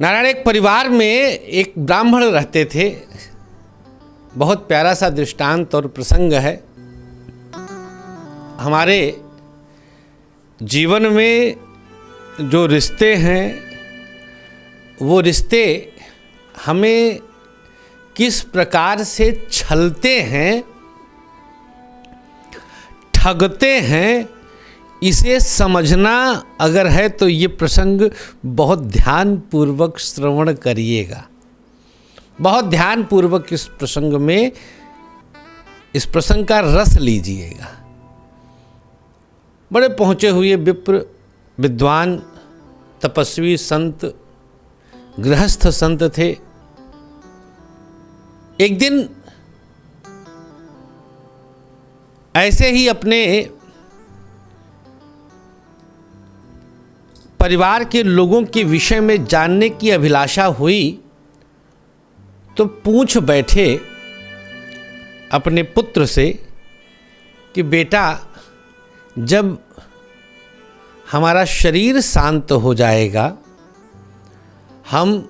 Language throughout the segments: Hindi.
नारायण, एक परिवार में एक ब्राह्मण रहते थे। बहुत प्यारा सा दृष्टांत और प्रसंग है। हमारे जीवन में जो रिश्ते हैं वो रिश्ते हमें किस प्रकार से छलते हैं, ठगते हैं, इसे समझना अगर है तो ये प्रसंग बहुत ध्यानपूर्वक श्रवण करिएगा। बहुत ध्यानपूर्वक इस प्रसंग का रस लीजिएगा। बड़े पहुँचे हुए विप्र, विद्वान, तपस्वी संत, गृहस्थ संत थे। एक दिन ऐसे ही अपने परिवार के लोगों के विषय में जानने की अभिलाषा हुई तो पूछ बैठे अपने पुत्र से कि बेटा, जब हमारा शरीर शांत हो जाएगा, हम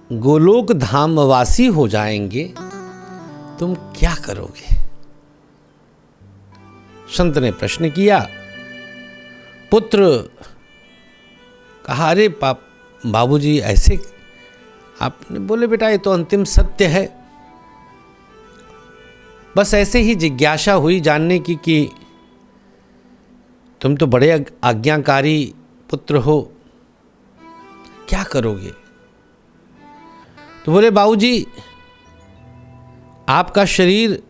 गोलोक धाम वासी हो जाएंगे, तुम क्या करोगे? संत ने प्रश्न किया। पुत्र कहा, अरे बाबूजी, ऐसे आपने बोले? बेटा, ये तो अंतिम सत्य है। बस ऐसे ही जिज्ञासा हुई जानने की कि तुम तो बड़े आज्ञाकारी पुत्र हो, क्या करोगे? तो बोले, बाबूजी, आपका शरीर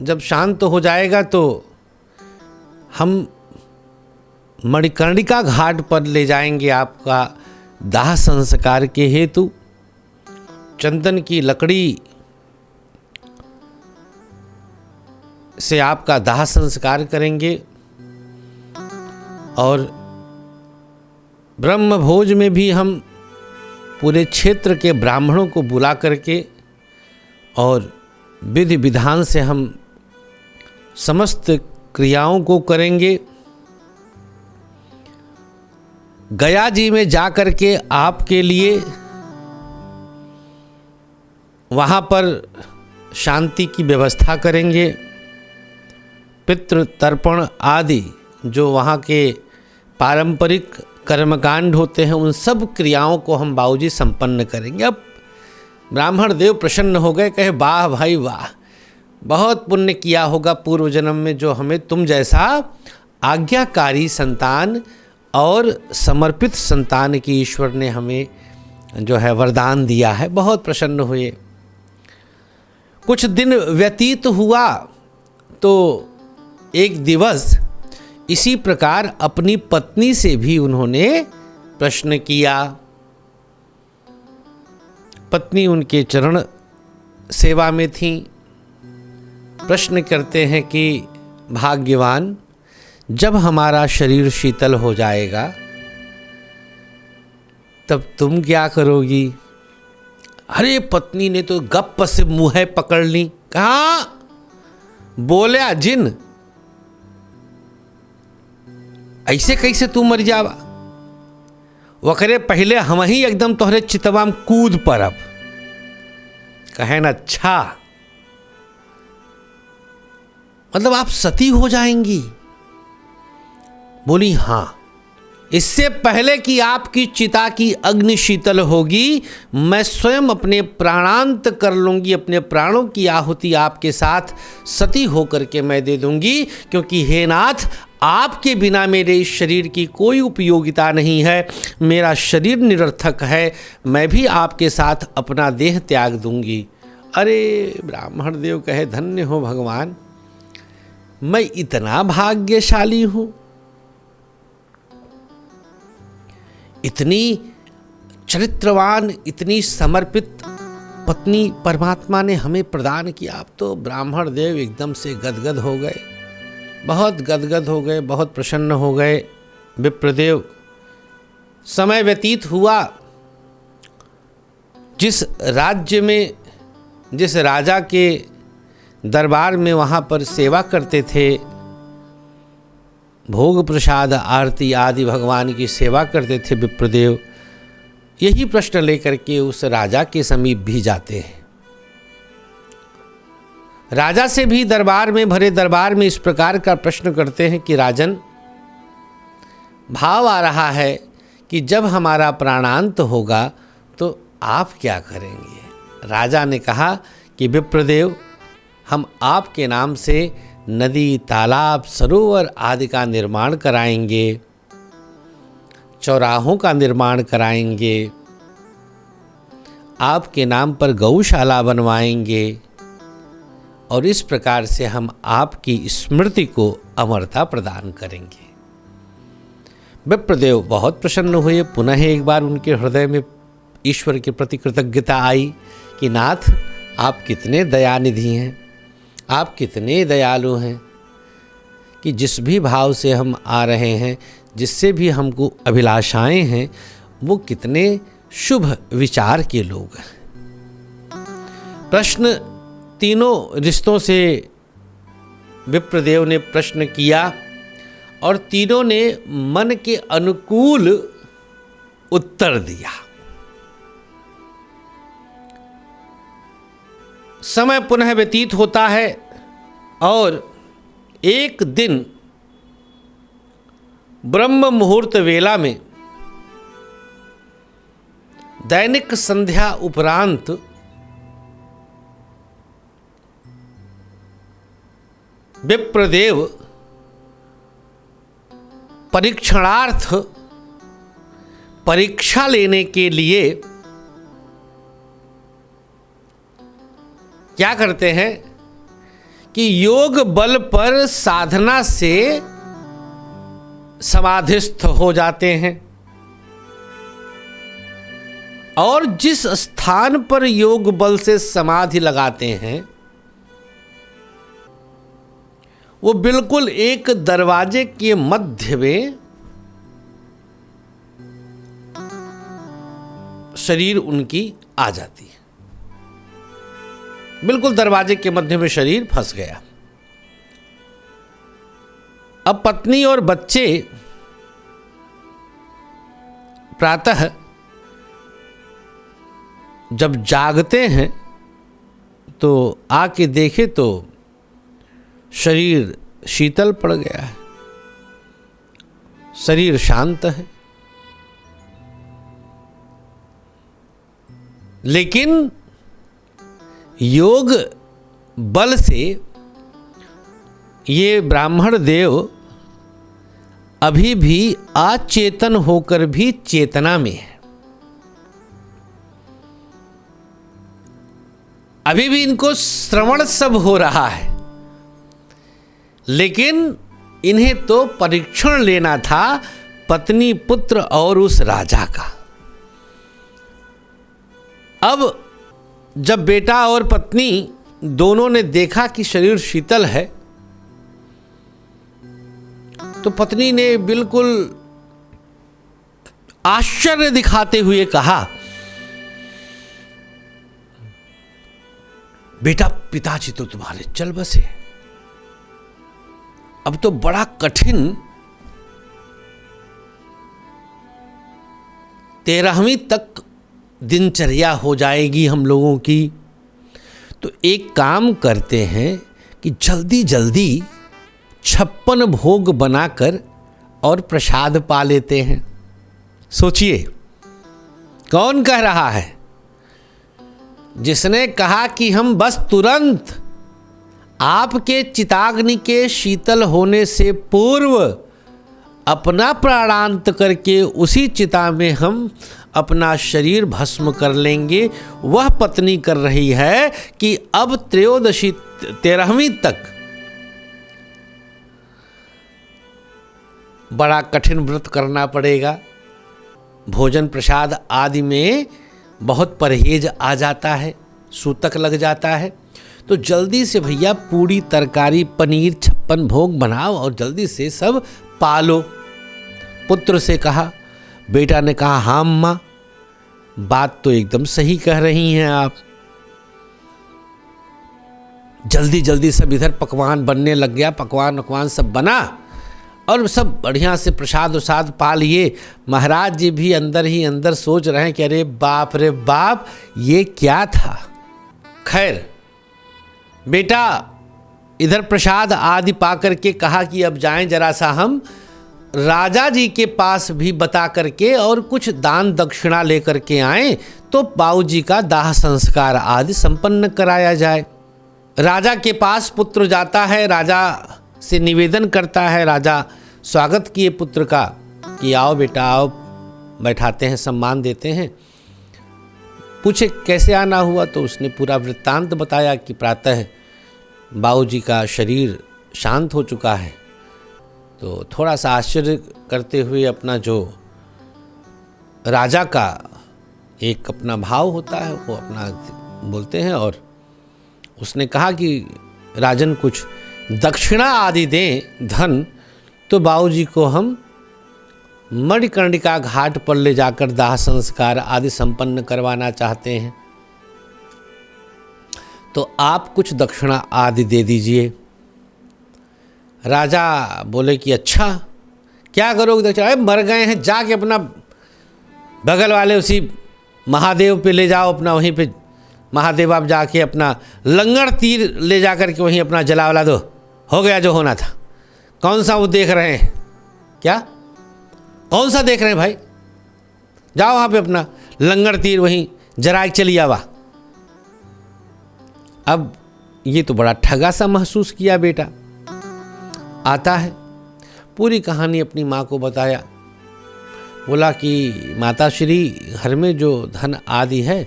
जब शांत हो जाएगा तो हम मणिकर्णिका घाट पर ले जाएंगे आपका दाह संस्कार के हेतु। चंदन की लकड़ी से आपका दाह संस्कार करेंगे और ब्रह्म भोज में भी हम पूरे क्षेत्र के ब्राह्मणों को बुला करके और विधि विधान से हम समस्त क्रियाओं को करेंगे। गया जी में जा कर के आपके लिए वहाँ पर शांति की व्यवस्था करेंगे। पितृ तर्पण आदि जो वहाँ के पारंपरिक कर्मकांड होते हैं, उन सब क्रियाओं को हम बाबूजी संपन्न करेंगे। अब ब्राह्मण देव प्रसन्न हो गए, कहे, वाह भाई वाह, बहुत पुण्य किया होगा पूर्व जन्म में जो हमें तुम जैसा आज्ञाकारी संतान और समर्पित संतान की ईश्वर ने हमें जो है वरदान दिया है। बहुत प्रसन्न हुए। कुछ दिन व्यतीत हुआ तो एक दिवस इसी प्रकार अपनी पत्नी से भी उन्होंने प्रश्न किया। पत्नी उनके चरण सेवा में थी। प्रश्न करते हैं कि भाग्यवान, जब हमारा शरीर शीतल हो जाएगा तब तुम क्या करोगी? अरे पत्नी ने तो गप से मुँह पकड़ ली। कहा, बोले जिन, ऐसे कैसे तू मर जावा? वकरे पहले हम ही एकदम तोहरे चितवा में कूद पड़ब। कहे न, अच्छा मतलब आप सती हो जाएंगी? बोली, हाँ, इससे पहले कि आपकी चिता की अग्नि शीतल होगी, मैं स्वयं अपने प्राणांत कर लूँगी, अपने प्राणों की आहुति आपके साथ सती होकर के मैं दे दूँगी। क्योंकि हे नाथ, आपके बिना मेरे इस शरीर की कोई उपयोगिता नहीं है, मेरा शरीर निरर्थक है, मैं भी आपके साथ अपना देह त्याग दूँगी। अरे ब्राह्मण देव कहे, धन्य हो भगवान, मैं इतना भाग्यशाली हूँ, इतनी चरित्रवान, इतनी समर्पित पत्नी परमात्मा ने हमें प्रदान किया। आप तो ब्राह्मण देव एकदम से गदगद हो गए, बहुत गदगद हो गए, बहुत प्रसन्न हो गए। विप्रदेव, समय व्यतीत हुआ। जिस राज्य में, जिस राजा के दरबार में वहाँ पर सेवा करते थे, भोग प्रसाद आरती आदि भगवान की सेवा करते थे विप्रदेव, यही प्रश्न लेकर के उस राजा के समीप भी जाते हैं। राजा से भी दरबार में, भरे दरबार में इस प्रकार का प्रश्न करते हैं कि राजन, भाव आ रहा है कि जब हमारा प्राणांत होगा तो आप क्या करेंगे। राजा ने कहा कि विप्रदेव, हम आपके नाम से नदी, तालाब, सरोवर आदि का निर्माण कराएंगे, चौराहों का निर्माण कराएंगे, आपके नाम पर गौशाला बनवाएंगे और इस प्रकार से हम आपकी स्मृति को अमरता प्रदान करेंगे। विप्रदेव बहुत प्रसन्न हुए। पुनः एक बार उनके हृदय में ईश्वर के प्रति कृतज्ञता आई कि नाथ, आप कितने दयानिधि हैं, आप कितने दयालु हैं कि जिस भी भाव से हम आ रहे हैं, जिससे भी हमको अभिलाषाएं हैं, वो कितने शुभ विचार के लोग हैं। प्रश्न तीनों रिश्तों से विप्रदेव ने प्रश्न किया और तीनों ने मन के अनुकूल उत्तर दिया। समय पुनः व्यतीत होता है और एक दिन ब्रह्म मुहूर्त वेला में दैनिक संध्या उपरांत विप्रदेव परीक्षणार्थ परीक्षा लेने के लिए क्या करते हैं कि योग बल पर साधना से समाधिस्थ हो जाते हैं और जिस स्थान पर योग बल से समाधि लगाते हैं वो बिल्कुल एक दरवाजे के मध्य में शरीर उनकी आ जाती है। बिल्कुल दरवाजे के मध्य में शरीर फंस गया। अब पत्नी और बच्चे प्रातः जब जागते हैं तो आके देखे तो शरीर शीतल पड़ गया है, शरीर शांत है। लेकिन योग बल से ये ब्राह्मण देव अभी भी अचेतन होकर भी चेतना में है। अभी भी इनको श्रवण सब हो रहा है, लेकिन इन्हें तो परीक्षण लेना था पत्नी, पुत्र और उस राजा का। अब जब बेटा और पत्नी दोनों ने देखा कि शरीर शीतल है तो पत्नी ने बिल्कुल आश्चर्य दिखाते हुए कहा, बेटा, पिताजी तो तुम्हारे चल बसे, अब तो बड़ा कठिन 13वीं तक दिनचर्या हो जाएगी हम लोगों की। तो एक काम करते हैं कि जल्दी जल्दी 56 भोग बनाकर और प्रसाद पा लेते हैं। सोचिए, कौन कह रहा है? जिसने कहा कि हम बस तुरंत आपके चिताग्नि के शीतल होने से पूर्व अपना प्राणांत करके उसी चिता में हम अपना शरीर भस्म कर लेंगे, वह पत्नी कर रही है कि अब 13वीं तक बड़ा कठिन व्रत करना पड़ेगा। भोजन प्रसाद आदि में बहुत परहेज आ जाता है, सूतक लग जाता है। तो जल्दी से भैया पूरी तरकारी पनीर 56 भोग बनाओ और जल्दी से सब पालो। पुत्र से कहा। बेटा ने कहा, हाँ अम्मा, बात तो एकदम सही कह रही हैं आप। जल्दी जल्दी सब इधर पकवान बनने लग गया, पकवान सब बना और सब बढ़िया से प्रसाद उसाद पा लिए। महाराज जी भी अंदर ही अंदर सोच रहे हैं कि अरे बाप रे बाप, ये क्या था। खैर बेटा इधर प्रसाद आदि पा करके कहा कि अब जाएं जरा सा हम राजा जी के पास भी बता करके और कुछ दान दक्षिणा लेकर के आएं, तो बाबूजी का दाह संस्कार आदि संपन्न कराया जाए। राजा के पास पुत्र जाता है, राजा से निवेदन करता है। राजा स्वागत किए पुत्र का कि आओ बेटा आओ, बैठाते हैं, सम्मान देते हैं। पूछे कैसे आना हुआ, तो उसने पूरा वृत्तांत बताया कि प्रातः बाबूजी का शरीर शांत हो चुका है। तो थोड़ा सा आश्चर्य करते हुए अपना जो राजा का एक अपना भाव होता है वो अपना बोलते हैं, और उसने कहा कि राजन कुछ दक्षिणा आदि दें धन, तो बाबूजी को हम मणिकर्णिका घाट पर ले जाकर दाह संस्कार आदि संपन्न करवाना चाहते हैं, तो आप कुछ दक्षिणा आदि दे दीजिए। राजा बोले कि अच्छा क्या करोगे दक्षिणा? अरे मर गए हैं, जाके अपना बगल वाले उसी महादेव पे ले जाओ, अपना वहीं पे महादेव आप जाके अपना लंगड़ तीर ले जा कर के वहीं अपना जला वला दो, हो गया जो होना था। कौन सा वो देख रहे हैं क्या? कौन सा देख रहे हैं भाई? जाओ वहाँ पे अपना लंगड़ तीर वहीं जरा चली आवा। अब ये तो बड़ा ठगा सा महसूस किया बेटा। आता है, पूरी कहानी अपनी माँ को बताया। बोला कि माता श्री, घर में जो धन आदि है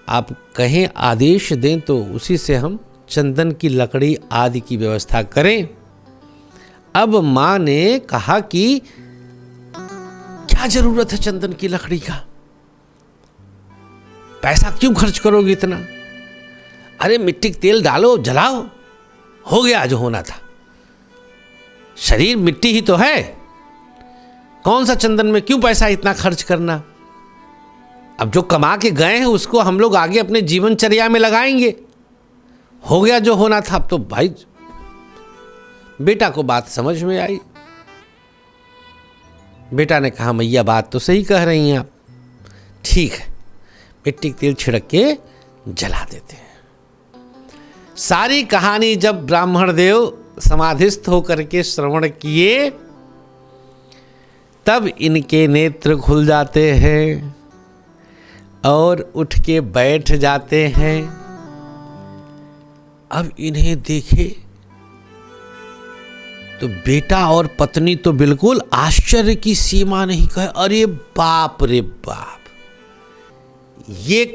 आप कहें आदेश दें तो उसी से हम चंदन की लकड़ी आदि की व्यवस्था करें। अब माँ ने कहा कि क्या जरूरत है चंदन की लकड़ी का, पैसा क्यों खर्च करोगे इतना? अरे मिट्टी का तेल डालो, जलाओ, हो गया जो होना था। शरीर मिट्टी ही तो है, कौन सा चंदन में क्यों पैसा इतना खर्च करना? अब जो कमा के गए हैं उसको हम लोग आगे अपने जीवनचर्या में लगाएंगे, हो गया जो होना था। अब तो भाई बेटा को बात समझ में आई। बेटा ने कहा मैया बात तो सही कह रही हैं आप, ठीक है, मिट्टी का तेल छिड़क के जला देते हैं। सारी कहानी जब ब्राह्मण देव समाधिस्थ होकर के श्रवण किए, तब इनके नेत्र खुल जाते हैं और उठ के बैठ जाते हैं। अब इन्हें देखे तो बेटा और पत्नी तो बिल्कुल आश्चर्य की सीमा नहीं, कहे अरे बाप रे बाप, ये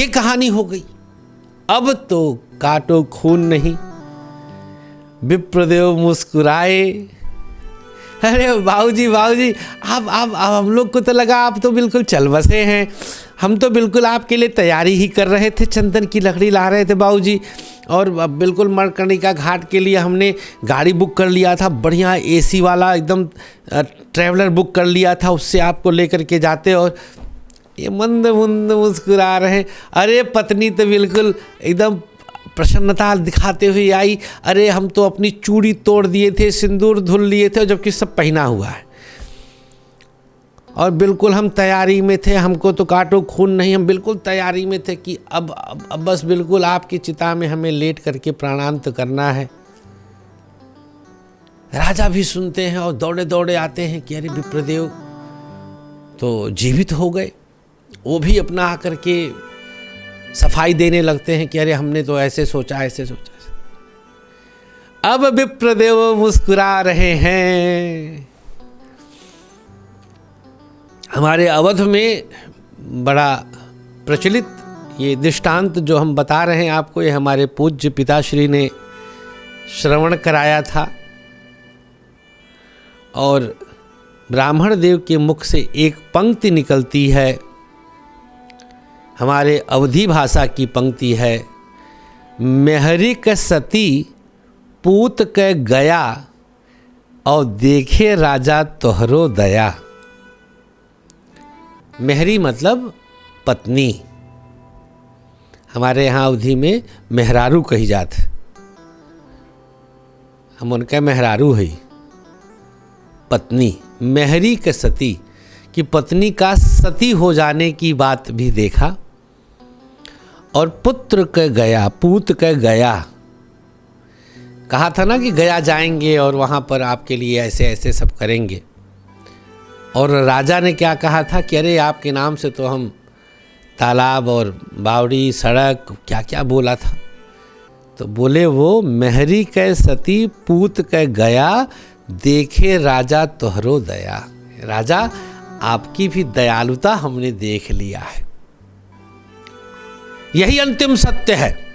कहानी हो गई। अब तो काटो खून नहीं। विप्रदेव मुस्कुराए, अरे बाबूजी आप हम लोग को तो लगा आप तो बिल्कुल चल बसे हैं, हम तो बिल्कुल आपके लिए तैयारी ही कर रहे थे, चंदन की लकड़ी ला रहे थे बाबूजी, और बिल्कुल मणिकर्णिका घाट के लिए हमने गाड़ी बुक कर लिया था, बढ़िया एसी वाला एकदम ट्रैवलर बुक कर लिया था, उससे आपको लेकर के जाते। और ये मंद मंद मुस्कुरा रहे। अरे पत्नी तो बिल्कुल एकदम प्रसन्नता दिखाते हुए आई, अरे हम तो अपनी चूड़ी तोड़ दिए थे, सिंदूर धुल लिए थे, जबकि सब पहना हुआ है, और बिल्कुल हम तैयारी में थे, हमको तो काटो खून नहीं, हम बिल्कुल तैयारी में थे कि अब बस बिल्कुल आपकी चिता में हमें लेट करके प्राणांत करना है। राजा भी सुनते हैं और दौड़े दौड़े आते हैं कि अरे विप्रदेव तो जीवित हो गए। वो भी अपना आकर के सफाई देने लगते हैं कि अरे हमने तो ऐसे सोचा ऐसे सोचा। अब विप्रदेव मुस्कुरा रहे हैं। हमारे अवध में बड़ा प्रचलित ये दृष्टांत जो हम बता रहे हैं आपको, ये हमारे पूज्य पिताश्री ने श्रवण कराया था, और ब्राह्मण देव के मुख से एक पंक्ति निकलती है, हमारे अवधी भाषा की पंक्ति है, मेहरी क सती पूत क गया और देखे राजा तोहरो दया। मेहरी मतलब पत्नी, हमारे यहाँ अवधी में मेहरारू कही जाती। हम उनके मेहरारू है, पत्नी मेहरी के सती कि पत्नी का सती हो जाने की बात भी देखा। और पुत्र के गया, पूत के गया, कहा था ना कि गया जाएंगे और वहाँ पर आपके लिए ऐसे ऐसे सब करेंगे। और राजा ने क्या कहा था कि अरे आपके नाम से तो हम तालाब और बावड़ी सड़क क्या क्या बोला था। तो बोले वो मेहरी कै सती पूत कै गया, देखे राजा तोहरो दया। राजा आपकी भी दयालुता हमने देख लिया है। यही अंतिम सत्य है।